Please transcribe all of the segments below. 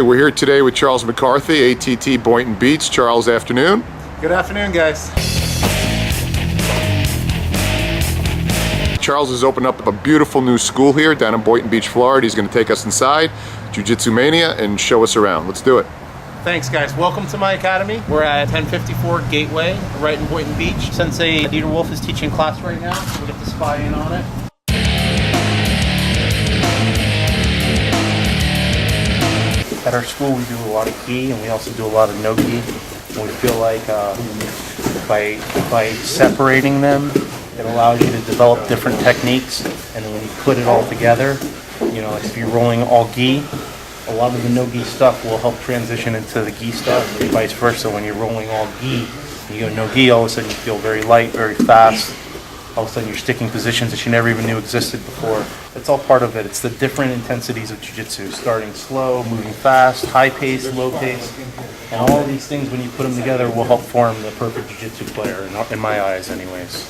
We're here today with Charles McCarthy, ATT Boynton Beach. Charles, afternoon. Good afternoon, guys. Charles has opened up a beautiful new school here down in Boynton Beach, Florida. He's going to take us inside, JiuJitsuMania, and show us around. Let's do it. Thanks, guys. Welcome to my academy. We're at 1054 Gateway, right in Boynton Beach. Sensei Dieter Wolf is teaching class right now, so we'll get to spy in on it. At our school, we do a lot of gi, and we also do a lot of no gi. And we feel like by separating them, it allows you to develop different techniques. And then when you put it all together, you know, like if you're rolling all gi, a lot of the no gi stuff will help transition into the gi stuff, and vice versa. When you're rolling all gi, you go no gi, all of a sudden you feel very light, very fast. All of a sudden you're sticking positions that you never even knew existed before. It's all part of it. It's the different intensities of jiu-jitsu, starting slow, moving fast, high pace, low pace. And all of these things, when you put them together, will help form the perfect jiu-jitsu player, in my eyes anyways.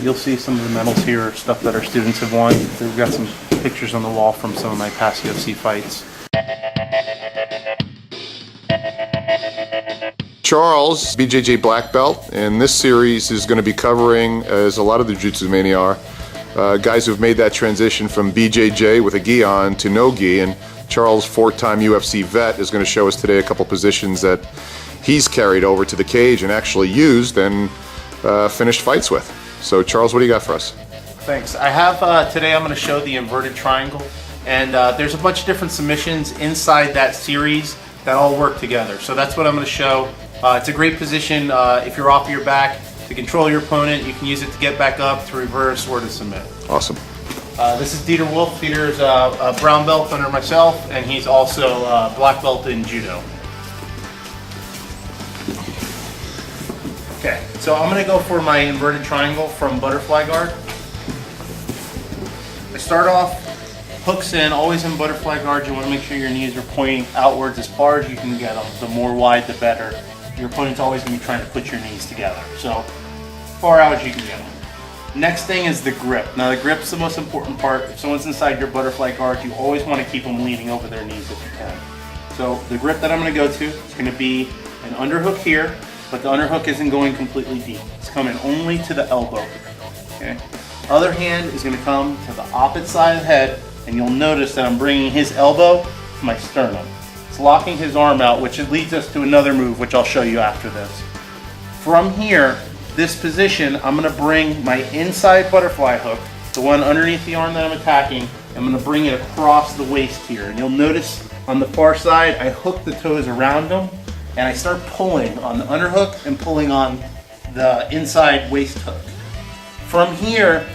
You'll see some of the medals here, stuff that our students have won. We've got some pictures on the wall from some of my past UFC fights. Charles, BJJ black belt, and this series is going to be covering, as a lot of the JiuJitsuMania are, guys who've made that transition from BJJ with a gi on to no gi. And Charles, four-time UFC vet, is going to show us today a couple positions that he's carried over to the cage and actually used and finished fights with. So Charles, what do you got for us? Thanks. I have today I'm going to show the inverted triangle, and there's a bunch of different submissions inside that series that all work together. So that's what I'm going to show. It's a great position if you're off your back to control your opponent. You can use it to get back up, to reverse, or to submit. Awesome. This is Dieter Wolf. Dieter's a brown belt under myself, and he's also a black belt in judo. Okay, so I'm going to go for my inverted triangle from butterfly guard. I start off, hooks in, always in butterfly guard. You want to make sure your knees are pointing outwards as far as you can get them. The more wide, the better. Your opponent's always going to be trying to put your knees together. So, far out as you can get them. Next thing is the grip. Now the grip's the most important part. If someone's inside your butterfly guard, you always want to keep them leaning over their knees if you can. So the grip that I'm going to go to is going to be an underhook here, but the underhook isn't going completely deep. It's coming only to the elbow. Okay. Other hand is going to come to the opposite side of the head, and you'll notice that I'm bringing his elbow to my sternum. It's locking his arm out, which leads us to another move, which I'll show you after this. From here, this position, I'm going to bring my inside butterfly hook, the one underneath the arm that I'm attacking. I'm going to bring it across the waist here. And you'll notice on the far side, I hook the toes around them, and I start pulling on the underhook and pulling on the inside waist hook. From here,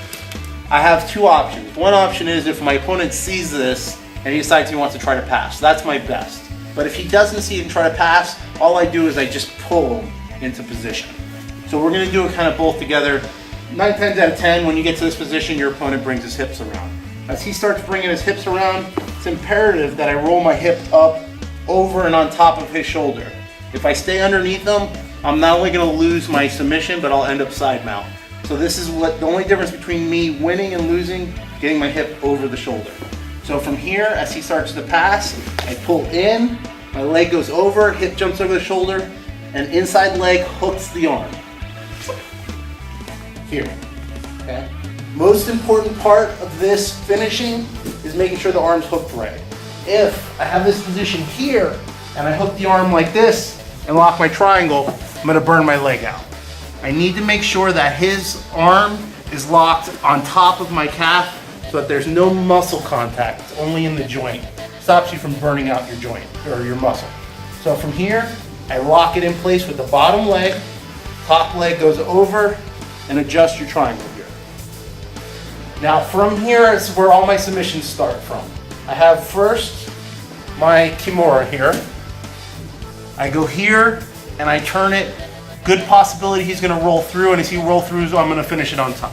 I have two options. One option is if my opponent sees this and he decides he wants to try to pass. That's my best. But if he doesn't see it and try to pass, all I do is I just pull him into position. So we're going to do it kind of both together. 9 times out of 10, when you get to this position, your opponent brings his hips around. As he starts bringing his hips around, it's imperative that I roll my hip up over and on top of his shoulder. If I stay underneath him, I'm not only going to lose my submission, but I'll end up side mount. So this is what the only difference between me winning and losing, getting my hip over the shoulder. So from here, as he starts to pass, I pull in, my leg goes over, hip jumps over the shoulder, and inside leg hooks the arm. Here, okay? Most important part of this finishing is making sure the arm's hooked right. If I have this position here, and I hook the arm like this, and lock my triangle, I'm gonna burn my leg out. I need to make sure that his arm is locked on top of my calf so that there's no muscle contact. It's only in the joint. Stops you from burning out your joint or your muscle. So from here, I lock it in place with the bottom leg, top leg goes over, and adjust your triangle here. Now from here is where all my submissions start from. I have first my Kimura here. I go here and I turn it. Good possibility he's going to roll through, and as he rolls through, I'm going to finish it on top.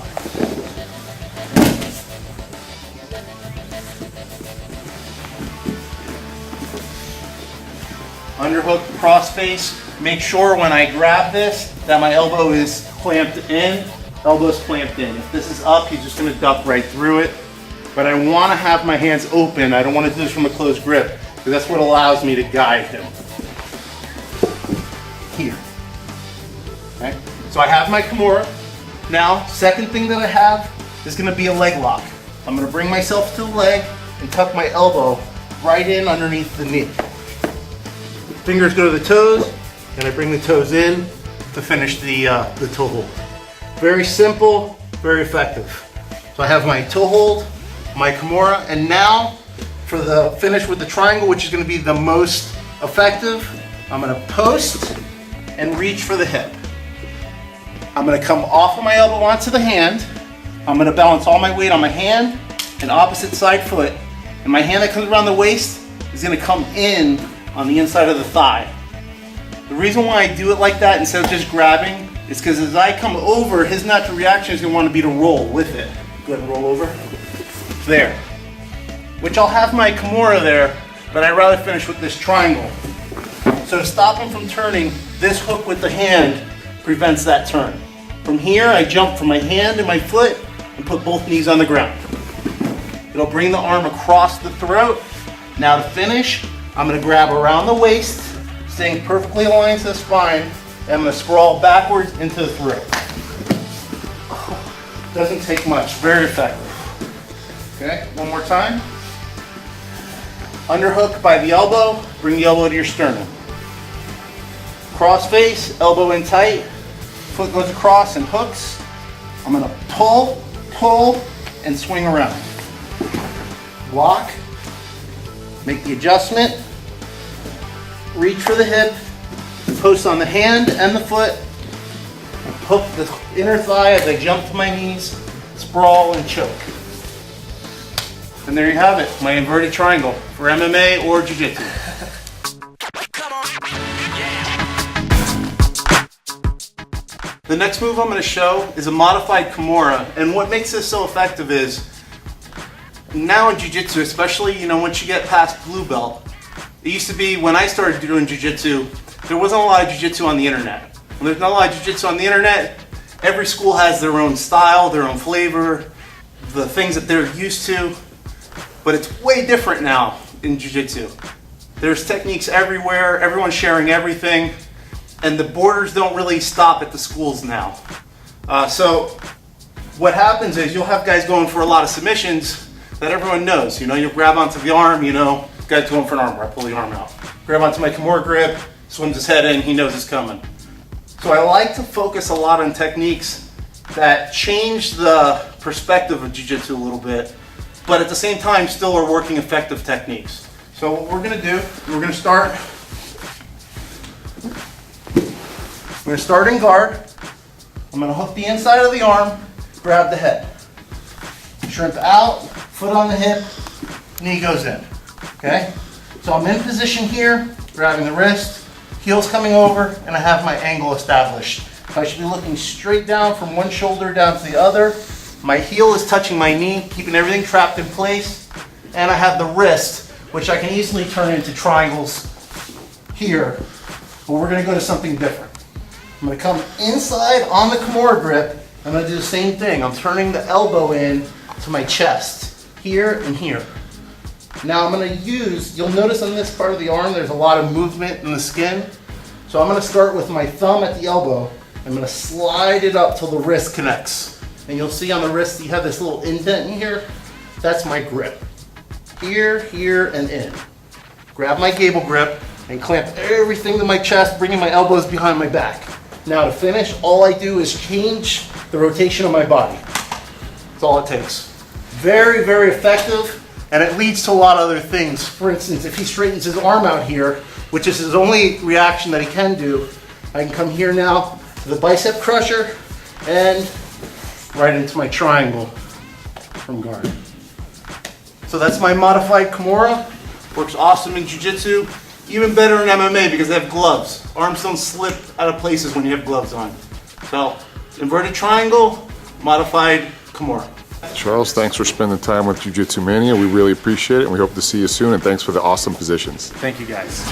Underhook, cross face. Make sure when I grab this that my elbow is clamped in. Elbow's clamped in. If this is up, he's just going to duck right through it. but I want to have my hands open. I don't want to do this from a closed grip, because that's what allows me to guide him. Here. Okay? So I have my Kimura. Now, second thing that I have is going to be a leg lock. I'm going to bring myself to the leg and tuck my elbow right in underneath the knee. Fingers go to the toes, and I bring the toes in to finish the toe hold. Very simple, very effective. So I have my toe hold, my Kimura, and now for the finish with the triangle, which is going to be the most effective, I'm going to post and reach for the hip. I'm going to come off of my elbow onto the hand. I'm going to balance all my weight on my hand and opposite side foot. And my hand that comes around the waist is going to come in on the inside of the thigh. The reason why I do it like that instead of just grabbing is because as I come over, his natural reaction is going to want to be to roll with it. Go ahead and roll over. There. Which I'll have my Kimura there, but I'd rather finish with this triangle. So to stop him from turning, this hook with the hand prevents that turn. From here, I jump from my hand and my foot and put both knees on the ground. It'll bring the arm across the throat. Now to finish, I'm going to grab around the waist, staying perfectly aligned to the spine, and I'm going to sprawl backwards into the throat. Doesn't take much, very effective. Okay, one more time. Underhook by the elbow, bring the elbow to your sternum. Cross face, elbow in tight, foot goes across and hooks. I'm going to pull, and swing around. Lock, make the adjustment, reach for the hip, post on the hand and the foot, hook the inner thigh as I jump to my knees, sprawl and choke. And there you have it, my inverted triangle for MMA or Jiu-Jitsu. The next move I'm going to show is a modified Kimura, and what makes this so effective is now in Jiu-Jitsu, especially once you get past blue belt, it used to be when I started doing Jiu-Jitsu, there wasn't a lot of Jiu-Jitsu on the internet. When there's not a lot of Jiu-Jitsu on the internet, every school has their own style, their own flavor, the things that they're used to, but it's way different now in Jiu-Jitsu. There's techniques everywhere, everyone's sharing everything, and the borders don't really stop at the schools now. So what happens is you'll have guys going for a lot of submissions that everyone knows. You'll grab onto the arm, guy's going for an arm bar, pull the arm out. Grab onto my Kimura grip, swims his head in, he knows it's coming. So I like to focus a lot on techniques that change the perspective of Jiu-Jitsu a little bit, but at the same time still are working effective techniques. So what we're going to do, we're going to start in guard. I'm going to hook the inside of the arm, grab the head. Shrimp out, foot on the hip, knee goes in. Okay? So I'm in position here, grabbing the wrist, heels coming over, and I have my angle established. I should be looking straight down from one shoulder down to the other. My heel is touching my knee, keeping everything trapped in place. And I have the wrist, which I can easily turn into triangles here. But we're going to go to something different. I'm going to come inside on the Kimura grip. I'm going to do the same thing. I'm turning the elbow in to my chest, here and here. Now I'm going to you'll notice on this part of the arm there's a lot of movement in the skin. So I'm going to start with my thumb at the elbow. I'm going to slide it up till the wrist connects. And you'll see on the wrist you have this little indent in here. That's my grip. Here, here, and in. Grab my gable grip and clamp everything to my chest, bringing my elbows behind my back. Now to finish, all I do is change the rotation of my body. That's all it takes. Very, very effective, and it leads to a lot of other things. For instance, if he straightens his arm out here, which is his only reaction that he can do, I can come here now to the bicep crusher and right into my triangle from guard. So that's my modified Kimura. Works awesome in Jiu-Jitsu. Even better in MMA because they have gloves. Arms don't slip out of places when you have gloves on. So, inverted triangle, modified Kimura. Charles, thanks for spending time with JiuJitsuMania. We really appreciate it, and we hope to see you soon, and thanks for the awesome positions. Thank you, guys.